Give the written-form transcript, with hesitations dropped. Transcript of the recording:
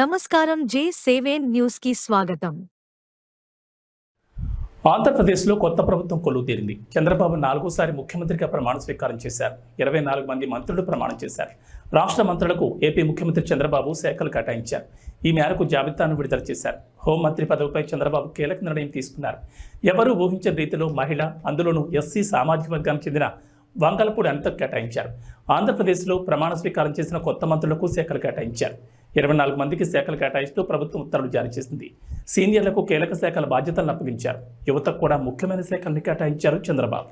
నమస్కారం J7 news కి స్వాగతం. ఆంధ్రప్రదేశ్లో కొత్త ప్రభుత్వం కొలువుతీరింది. చంద్రబాబు 4వ ముఖ్యమంత్రిగా ప్రమాణ స్వీకారం చేశారు. 24 మంది మంత్రులు ప్రమాణం చేశారు. రాష్ట్ర మంత్రులకు ఏపీ ముఖ్యమంత్రి చంద్రబాబు శాఖలు కేటాయించారు. ఈ మేరకు జాబితాను విడుదల చేశారు. హోంమంత్రి పదవిపై చంద్రబాబు కీలక నిర్ణయం తీసుకున్నారు. ఎవరూ ఊహించని రీతిలో మహిళ, అందులోనూ ఎస్సీ సామాజిక వర్గానికి చెందిన వంగలపూడి అనితకు కేటాయించారు. ఆంధ్రప్రదేశ్లో ప్రమాణ స్వీకారం చేసిన కొత్త మంత్రులకు శాఖలు కేటాయించారు. 24 మందికి శాఖలు కేటాయిస్తూ ప్రభుత్వం ఉత్తర్వులు జారీ చేసింది. సీనియర్లకు కీలక శాఖల బాధ్యతలను అప్పగించారు. యువతకు కూడా ముఖ్యమైన శాఖలను కేటాయించారు చంద్రబాబు.